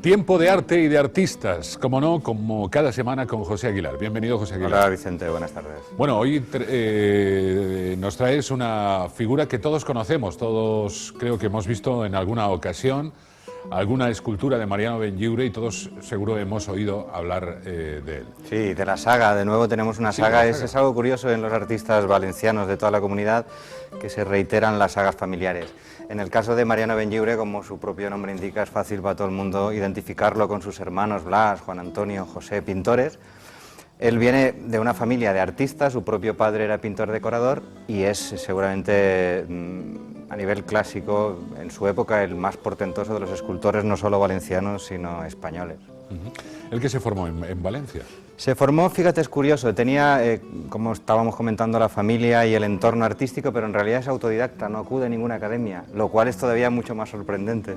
Tiempo de arte y de artistas, como no, como cada semana con José Aguilar. Bienvenido, José Aguilar. Hola, Vicente, buenas tardes. Bueno, hoy nos traes una figura que todos conocemos, todos creo que hemos visto en alguna ocasión, alguna escultura de Mariano Benlliure y todos seguro hemos oído hablar de él. Sí, de la saga, de nuevo tenemos una saga. Es algo curioso en los artistas valencianos de toda la comunidad que se reiteran las sagas familiares. En el caso de Mariano Benlliure, como su propio nombre indica, es fácil para todo el mundo identificarlo con sus hermanos Blas, Juan Antonio, José, pintores. Él viene de una familia de artistas, su propio padre era pintor decorador y es seguramente a nivel clásico, en su época, el más portentoso de los escultores, no solo valencianos, sino españoles. ¿El que se formó en Valencia? Se formó, fíjate, es curioso, tenía, como estábamos comentando, la familia y el entorno artístico, pero en realidad es autodidacta, no acude a ninguna academia, lo cual es todavía mucho más sorprendente.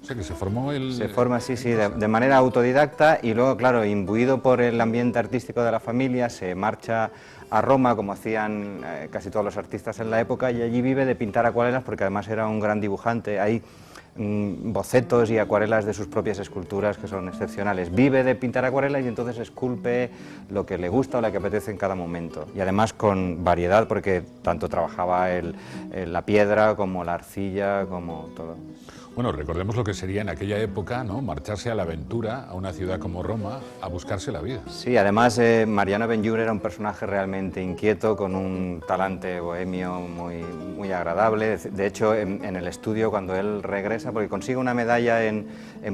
O sea, que se formó el... Se forma, sí, de manera autodidacta y luego, claro, imbuido por el ambiente artístico de la familia, se marcha a Roma, como hacían casi todos los artistas en la época, y allí vive de pintar acuarelas, porque además era un gran dibujante. Hay bocetos y acuarelas de sus propias esculturas que son excepcionales. Vive de pintar acuarelas y entonces esculpe lo que le gusta o lo que apetece en cada momento. Y además con variedad, porque tanto trabajaba la piedra como la arcilla, como todo. Bueno, recordemos lo que sería en aquella época, ¿no? Marcharse a la aventura a una ciudad como Roma a buscarse la vida. Sí, además Mariano Benlliure era un personaje realmente inquieto, con un talante bohemio muy agradable. De hecho, en el estudio, cuando él regresa, porque consigue una medalla en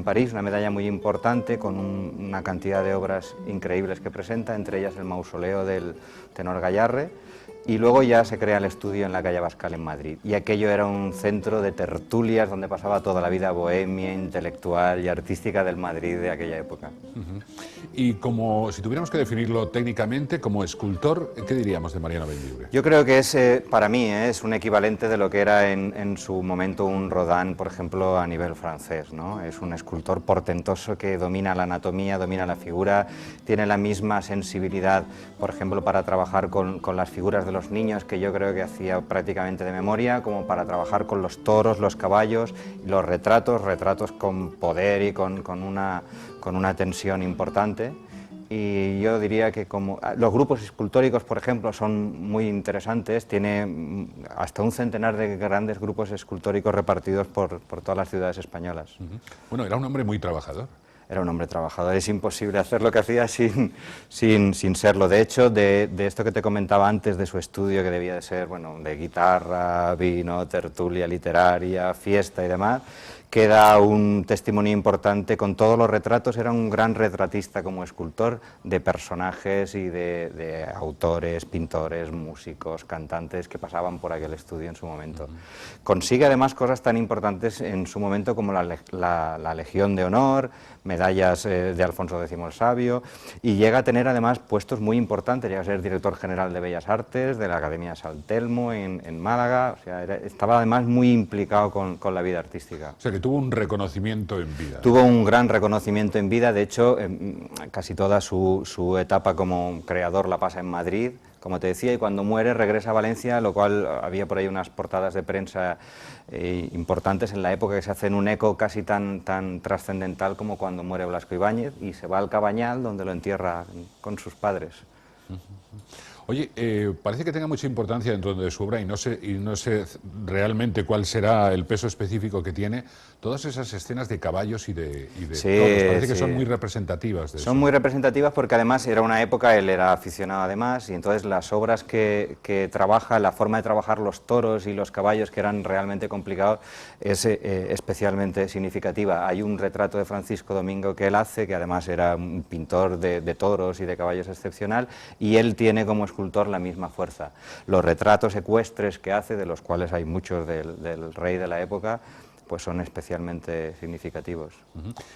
París, una medalla muy importante, con una cantidad de obras increíbles que presenta, entre ellas el mausoleo del tenor Gayarre, y luego ya se crea el estudio en la calle Abascal en Madrid. Y aquello era un centro de tertulias donde pasaba toda la vida bohemia, intelectual y artística del Madrid de aquella época. Y como, si tuviéramos que definirlo técnicamente, como escultor, ¿qué diríamos de Mariano Benlliure? Yo creo que es, para mí, es un equivalente de lo que era en su momento un Rodin, por ejemplo, a nivel francés, ¿no? Es un escultor portentoso que domina la anatomía, domina la figura, tiene la misma sensibilidad, por ejemplo, para trabajar con las figuras de los niños, que yo creo que hacía prácticamente de memoria, como para trabajar con los toros, los caballos, y los retratos con poder y con una tensión importante. Y yo diría que como los grupos escultóricos, por ejemplo, son muy interesantes, tiene hasta un centenar de grandes grupos escultóricos repartidos por todas las ciudades españolas. Bueno, era un hombre muy trabajador. Era un hombre trabajador, es imposible hacer lo que hacía sin serlo. De hecho, de esto que te comentaba antes de su estudio, que debía de ser, bueno, de guitarra, vino, tertulia literaria, fiesta y demás, queda un testimonio importante con todos los retratos. Era un gran retratista como escultor de personajes y de autores, pintores, músicos, cantantes que pasaban por aquel estudio en su momento. Consigue además cosas tan importantes en su momento como la Legión de Honor, medallas de Alfonso X el Sabio, y llega a tener además puestos muy importantes. Llega a ser director general de Bellas Artes, de la Academia San Telmo en Málaga. O sea, estaba además muy implicado con la vida artística. O sea, que tuvo un reconocimiento en vida. Tuvo un gran reconocimiento en vida. De hecho, casi toda su etapa como creador la pasa en Madrid, como te decía, y cuando muere regresa a Valencia, lo cual había por ahí unas portadas de prensa importantes en la época que se hacen un eco casi tan trascendental como cuando muere Blasco Ibáñez, y se va al Cabañal, donde lo entierra con sus padres. Oye, parece que tenga mucha importancia dentro de su obra y no sé realmente cuál será el peso específico que tiene todas esas escenas de caballos y de toros. Parece que son muy representativas de eso. Son muy representativas porque además era una época, él era aficionado además, y entonces las obras que trabaja, la forma de trabajar los toros y los caballos, que eran realmente complicados, es especialmente significativa. Hay un retrato de Francisco Domingo que él hace, que además era un pintor de toros y de caballos excepcional, y él tiene como escultor la misma fuerza. Los retratos ecuestres que hace, de los cuales hay muchos del rey de la época, pues son especialmente significativos.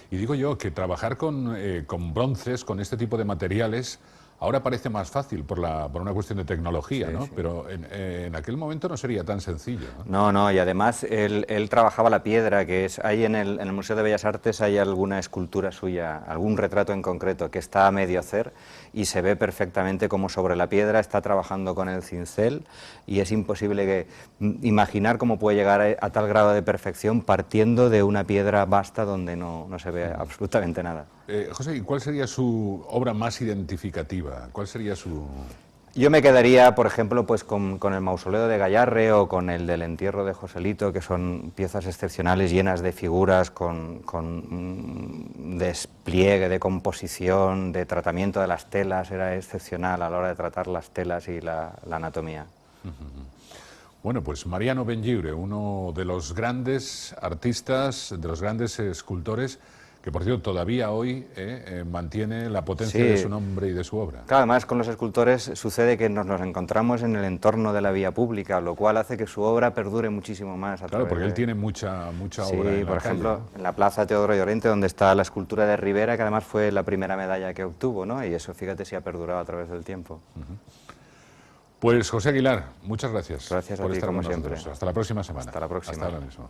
Y digo yo que trabajar con bronces, con este tipo de materiales, Ahora parece más fácil por una cuestión de tecnología, Sí, ¿no? sí. Pero en aquel momento no sería tan sencillo, ¿no? No, no, y además él trabajaba la piedra, que es ahí en el Museo de Bellas Artes hay alguna escultura suya, algún retrato en concreto que está a medio hacer y se ve perfectamente como sobre la piedra está trabajando con el cincel y es imposible imaginar cómo puede llegar a tal grado de perfección partiendo de una piedra vasta donde no se ve absolutamente nada. José, ¿y cuál sería su obra más identificativa? ¿Cuál sería su...? Yo me quedaría, por ejemplo, pues con el mausoleo de Gayarre o con el del entierro de Joselito, que son piezas excepcionales llenas de figuras, con un despliegue de composición, de tratamiento de las telas, era excepcional a la hora de tratar las telas y la anatomía. Bueno, pues Mariano Benlliure, uno de los grandes artistas, de los grandes escultores, que por cierto todavía hoy mantiene la potencia de su nombre y de su obra. Claro, además con los escultores sucede que nos encontramos en el entorno de la vía pública, lo cual hace que su obra perdure muchísimo más. Claro, porque él tiene mucha obra en la por ejemplo, calle, ¿no? en la Plaza Teodoro Llorente, donde está la escultura de Rivera, que además fue la primera medalla que obtuvo, ¿no? Y eso, fíjate, si ha perdurado a través del tiempo. Pues José Aguilar, muchas gracias, Gracias a por ti, estar como con nosotros. siempre. Hasta la próxima semana. Hasta la próxima. Hasta ahora mismo.